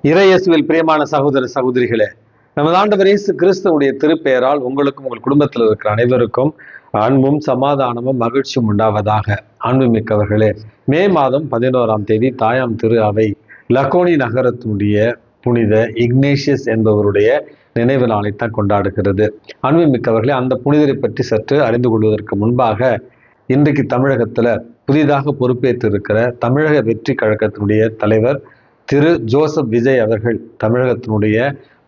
இறையேசுவில் பிரியமான சகோதர சகோதரிகளே, நமது ஆண்டவர் இயேசு கிறிஸ்துவுடைய திருப்பெயரால் உங்களுக்கும் உங்கள் குடும்பத்தில் இருக்கிற அனைவருக்கும் அன்பும் சமாதானமும் மகிழ்ச்சியும் உண்டாவதாக. அன்புமிக்கவர்களே, மே மாதம் 11ஆம் தேதி தாயாம் திரு அவை லக்கோனி நகரத்தினுடைய புனித இக்னேஷியஸ் என்பவருடைய நினைவு நாளைத்தான் கொண்டாடுகிறது. அன்புமிக்கவர்களே, அந்த புனிதரை பற்றி சற்று அறிந்து கொள்வதற்கு முன்பாக, இன்றைக்கு தமிழகத்துல புதிதாக பொறுப்பேற்றிருக்கிற தமிழக வெற்றி கழகத்தினுடைய தலைவர் திரு ஜோசப் விஜய் அவர்கள் தமிழகத்தினுடைய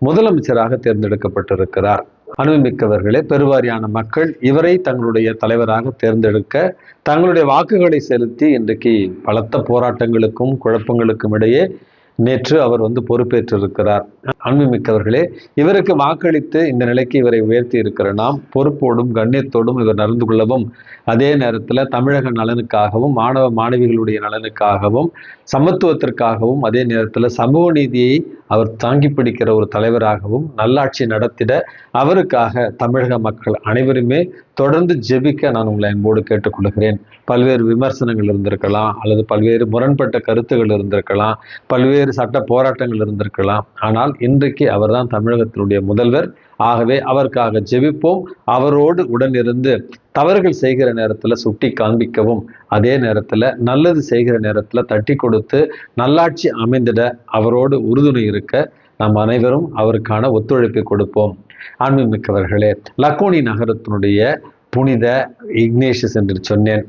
முதலமைச்சராக தேர்ந்தெடுக்கப்பட்டிருக்கிறார். அனுபவமிக்கவர்களே, பெருவாரியான மக்கள் இவரை தங்களுடைய தலைவராக தேர்ந்தெடுக்க தங்களுடைய வாக்குகளை செலுத்தி இன்றைக்கு பலத்த போராட்டங்களுக்கும் குழப்பங்களுக்கும் இடையே நேற்று அவர் பொறுப்பேற்றிருக்கிறார். அன்புமிக்கவர்களே, இவருக்கு வாக்களித்து இந்த நிலைக்கு இவரை உயர்த்தி இருக்கிற நாம் பொறுப்போடும் கண்ணியத்தோடும் இவர் நடந்து கொள்ளவும், அதே நேரத்தில் தமிழக நலனுக்காகவும் மாணவ மாணவிகளுடைய நலனுக்காகவும் சமத்துவத்திற்காகவும் அதே நேரத்தில் சமூக நீதியை அவர் தாங்கி பிடிக்கிற ஒரு தலைவராகவும் நல்லாட்சி நடத்திட அவருக்காக தமிழக மக்கள் அனைவருமே தொடர்ந்து ஜெபிக்க நான் உங்களை அன்போடு கேட்டுக்கொள்கிறேன். பல்வேறு விமர்சனங்கள் இருந்திருக்கலாம், அல்லது பல்வேறு முரண்பட்ட கருத்துகள் இருந்திருக்கலாம், பல்வேறு சட்ட போராட்டங்கள் இருந்திருக்கலாம். ஆனால் இன்றைக்கு அவர்தான் தமிழகத்தினுடைய முதல்வர். ஆகவே அவருக்காக ஜெபிப்போம். அவரோடு உடனிருந்து தவறுகள் செய்கிற நேரத்தில் சுட்டி காண்பிக்கவும், அதே நேரத்தில் நல்லது செய்கிற நேரத்தில் தட்டி கொடுத்து நல்லாட்சி அமைந்திட அவரோடு உறுதுணை இருக்க நாம் அனைவரும் அவருக்கான ஒத்துழைப்பை கொடுப்போம். அன்புமிக்கவர்களே, லக்கோனி நகரத்தினுடைய புனித இக்னேஷியஸ் என்று சொன்னேன்.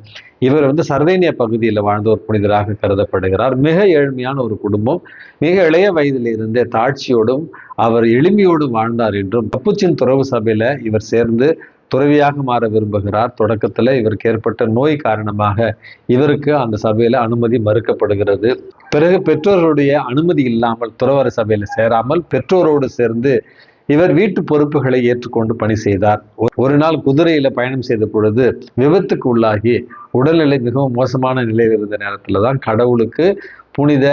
இவர் சர்வேனியா பகுதியில் வாழ்ந்த ஒரு புனிதராக கருதப்படுகிறார். மிக ஏழ்மையான ஒரு குடும்பம். மிக இளைய வயதில் இருந்தே தாட்சியோடும் அவர் எளிமையோடும் வாழ்ந்தார் என்றும், கப்புச்சின் துறவு சபையில இவர் சேர்ந்து துறவியாக மாற விரும்புகிறார். தொடக்கத்தில் இவருக்கு ஏற்பட்ட நோய் காரணமாக இவருக்கு அந்த சபையில அனுமதி மறுக்கப்படுகிறது. பிறகு பெற்றோருடைய அனுமதி இல்லாமல் துறவர சபையில சேராமல் பெற்றோரோடு சேர்ந்து இவர் வீட்டு பொறுப்புகளை ஏற்றுக்கொண்டு பணி செய்தார். ஒரு நாள் குதிரையில பயணம் செய்த பொழுது விபத்துக்கு உள்ளாகி உடல்நிலை மிகவும் மோசமான நிலையில் இருந்த நேரத்துல தான் கடவுளுக்கு புனித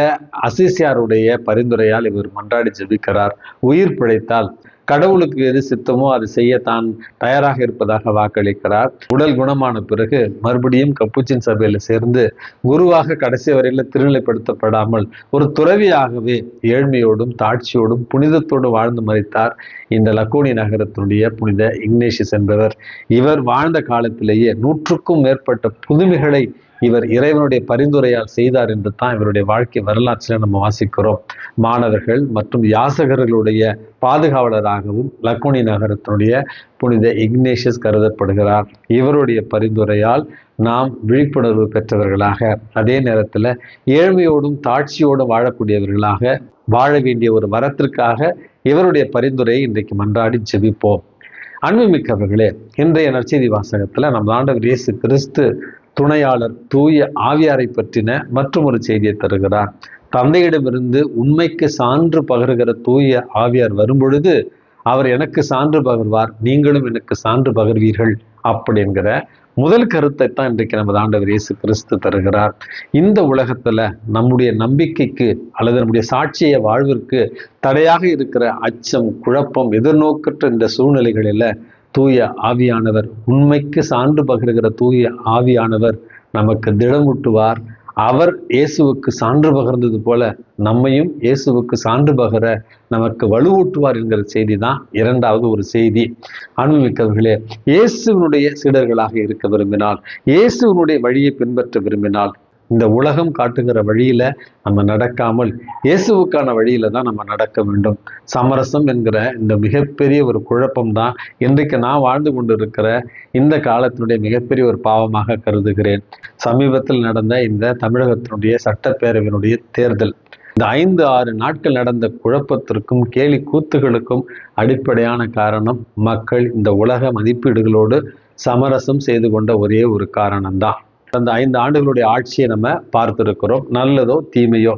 அசிசியாருடைய பரிந்துரையால் இவர் மன்றாடி ஜெபிக்கிறார். உயிர் பிழைத்தால் கடவுளுக்கு எது சித்தமோ அது செய்ய தான் தயாராக இருப்பதாக வாக்களிக்கிறார். உடல் குணமான பிறகு மறுபடியும் கப்புச்சின் சபையில சேர்ந்து குருவாக கடைசி வரையில் திருநிலைப்படுத்தப்படாமல் ஒரு துறவியாகவே ஏழ்மையோடும் தாட்சியோடும் புனிதத்தோடு வாழ்ந்து மறித்தார் இந்த லக்கோனி நகரத்தினுடைய புனித இக்னேஷியஸ் என்பவர். இவர் வாழ்ந்த காலத்திலேயே 100க்கும் மேற்பட்ட புதுமைகளை இவர் இறைவனுடைய பரிந்துரையால் செய்தார் என்று தான் இவருடைய வாழ்க்கை வரலாற்றில் நம்ம வாசிக்கிறோம். மாணவர்கள் மற்றும் யாசகர்களுடைய பாதுகாவலராகவும் லக்கோனி நகரத்தினுடைய புனித இக்னேஷியஸ் கருதப்படுகிறார். இவருடைய பரிந்துரையால் நாம் விழிப்புணர்வு பெற்றவர்களாக, அதே நேரத்தில் ஏழ்மையோடும் தாட்சியோடும் வாழக்கூடியவர்களாக வாழ வேண்டிய ஒரு வரத்திற்காக இவருடைய பரிந்துரையை இன்றைக்கு மன்றாடி ஜெபிப்போம். அன்புமிக்கவர்களே, இன்றைய நற்செய்தி வாசகத்துல நம் ஆண்டவர் இயேசு கிறிஸ்து துணையாளர் தூய ஆவியாரை பற்றின மற்றும் ஒரு செய்தியை தருகிறார். தந்தையிடமிருந்து உண்மைக்கு சான்று பகருகிற தூய ஆவியார் வரும்பொழுது அவர் எனக்கு சான்று பகர்வார், நீங்களும் எனக்கு சான்று பகர்வீர்கள் அப்படிங்கிற முதல் கருத்தை தான் இன்றைக்கு நமது ஆண்டவர் இயேசு கிறிஸ்து தருகிறார். இந்த உலகத்துல நம்முடைய நம்பிக்கைக்கு அல்லது நம்முடைய சாட்சிய வாழ்விற்கு தடையாக இருக்கிற அச்சம், குழப்பம், எதிர்நோக்கற்ற இந்த சூழ்நிலைகளில தூய ஆவியானவர், உண்மைக்கு சான்று பகருகிற தூய ஆவியானவர் நமக்கு திடமூட்டுவார். அவர் இயேசுவுக்கு சான்று பகர்ந்தது போல நம்மையும் இயேசுவுக்கு சான்று பகர நமக்கு வலுவூட்டுவார் என்கிற செய்தி தான் இரண்டாவது ஒரு செய்தி. அன்புமிக்கவர்களே, இயேசுவினுடைய சீடர்களாக இருக்க விரும்பினால், இயேசுவினுடைய வழியை பின்பற்ற விரும்பினால், இந்த உலகம் காட்டுகிற வழியில நம்ம நடக்காமல் இயேசுவுக்கான வழியில தான் நம்ம நடக்க வேண்டும். சமரசம் என்கிற இந்த மிகப்பெரிய ஒரு குழப்பம் தான் இன்றைக்கு நான் வாழ்ந்து கொண்டிருக்கிற இந்த காலத்தினுடைய மிகப்பெரிய ஒரு பாவமாக கருதுகிறேன். சமீபத்தில் நடந்த இந்த தமிழகத்தினுடைய சட்டப்பேரவையினுடைய தேர்தல், இந்த 5-6 நாட்கள் நடந்த குழப்பத்திற்கும் கேலி கூத்துகளுக்கும் அடிப்படையான காரணம் மக்கள் இந்த உலக மதிப்பீடுகளோடு சமரசம் செய்து கொண்ட ஒரே ஒரு காரணம்தான். அந்த 5 ஆண்டுகளுடைய ஆட்சியை நம்ம பார்த்திருக்கிறோம். நல்லதோ தீமையோ,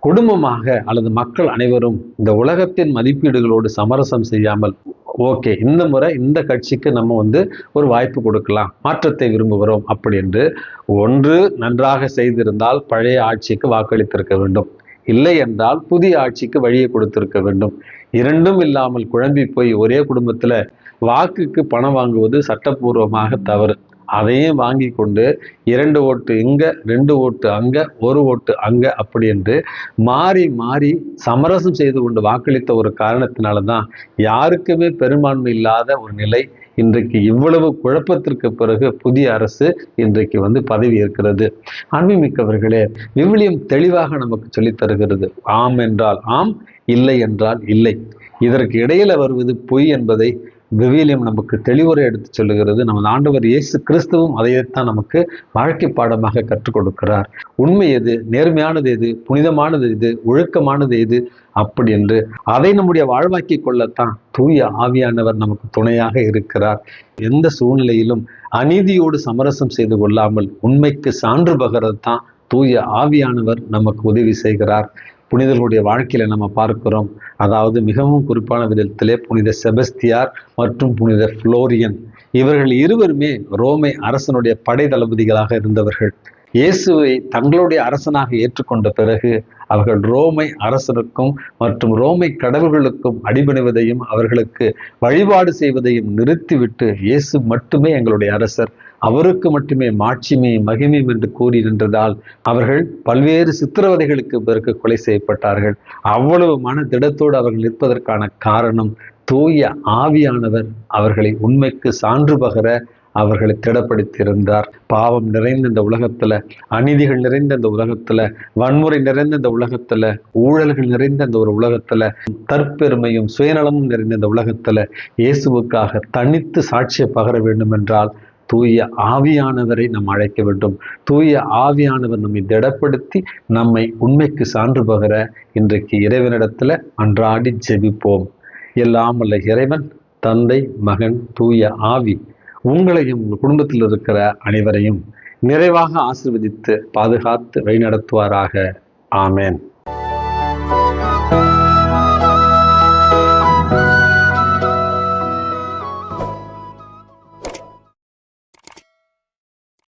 குடும்பமாக அல்லது மக்கள் அனைவரும் இந்த உலகத்தின் மதிப்பீடுகளோடு சமரசம் செய்யாமல், ஓகே இந்த முறை இந்த கட்சிக்கு நம்ம ஒரு வாய்ப்பு கொடுக்கலாம், மாற்றத்தை விரும்புகிறோம் அப்படி என்று ஒன்று நன்றாக செய்திருந்தால் பழைய ஆட்சிக்கு வாக்களித்திருக்க வேண்டும், இல்லை என்றால் புதிய ஆட்சிக்கு வழியை கொடுத்திருக்க வேண்டும். இரண்டும் இல்லாமல் குழம்பி போய் ஒரே குடும்பத்துல வாக்குக்கு பணம் வாங்குவது சட்டப்பூர்வமாக தவறு. அதையும் வாங்கி கொண்டு 2 ஓட்டு இங்க 2 ஓட்டு அங்க 1 ஓட்டு அங்க அப்படி என்று மாறி மாறி சமரசம் செய்து கொண்டு வாக்களித்த ஒரு காரணத்தினால்தான் யாருக்குமே பெரும்பான்மை இல்லாத ஒரு நிலை இன்றைக்கு இவ்வளவு குழப்பத்திற்கு பிறகு புதிய அரசு இன்றைக்கு பதவி இருக்கிறது. அன்புமிக்கவர்களே, விவிலியம் தெளிவாக நமக்கு சொல்லித் தருகிறது. ஆம் என்றால் ஆம், இல்லை என்றால் இல்லை. இதற்கு இடையில வருவது பொய் என்பதை விவிலியம் நமக்கு தெளிவுரை எடுத்து சொல்லுகிறது. நமது ஆண்டவர் இயேசு கிறிஸ்துவும் அதைத்தான் நமக்கு வாழ்க்கை பாடமாக கற்றுக் கொடுக்கிறார். உண்மை எது, நேர்மையானது எது, புனிதமானது எது, ஒழுக்கமானது எது அப்படி என்று அதை நம்முடைய வாழ்வாக்கி கொள்ளத்தான் தூய ஆவியானவர் நமக்கு துணையாக இருக்கிறார். எந்த சூழ்நிலையிலும் அநீதியோடு சமரசம் செய்து கொள்ளாமல் உண்மைக்கு சான்று பகரது தான் தூய ஆவியானவர் நமக்கு உதவி செய்கிறார். புனிதர்களுடைய வாழ்க்கையில நம்ம பார்க்கிறோம். அதாவது மிகவும் குறிப்பான விதத்திலே புனித செபஸ்தியார் மற்றும் புனித புளோரியன் இவர்கள் இருவருமே ரோமை அரசனுடைய படை தளபதிகளாக இருந்தவர்கள். இயேசுவை தங்களுடைய அரசனாக ஏற்றுக்கொண்ட பிறகு அவர்கள் ரோமை அரசனுக்கும் மற்றும் ரோமை கடவுள்களுக்கும் அடிபணிவதையும் அவர்களுக்கு வழிபாடு செய்வதையும் நிறுத்திவிட்டு இயேசு மட்டுமே எங்களுடைய அரசர், அவருக்கு மட்டுமே மாட்சிமையும் மகிமையும் என்று கூறி நின்றதால் அவர்கள் பல்வேறு சித்திரவதைகளுக்கு பிறகு கொலை செய்யப்பட்டார்கள். அவ்வளவு மன திடத்தோடு அவர்கள் நிற்பதற்கான காரணம் தூய ஆவியானவர் அவர்களை உண்மைக்கு சான்று பகர அவர்களை திடப்படுத்தியிருந்தார். பாவம் நிறைந்த இந்த உலகத்துல, அநீதிகள் நிறைந்த இந்த உலகத்துல, வன்முறை நிறைந்த இந்த உலகத்துல, ஊழல்கள் நிறைந்த இந்த ஒரு உலகத்துல, தற்பெருமையும் சுயநலமும் நிறைந்த இந்த உலகத்துல இயேசுவுக்காக தனித்து சாட்சியை பகர வேண்டும் என்றால் தூய ஆவியானவரை நாம் அழைக்க வேண்டும். தூய ஆவியானவர் நம்மை திடப்படுத்தி நம்மை உண்மைக்கு சான்று பகர இன்றைக்கு இறைவனிடத்துல அன்றாடி ஜெபிப்போம். எல்லாம் வல்ல இறைவன், தந்தை, மகன், தூய ஆவி உங்களையும் உங்கள் குடும்பத்தில் இருக்கிற அனைவரையும் நிறைவாக ஆசீர்வதித்து பாதுகாத்து வழிநடத்துவாராக. ஆமேன்.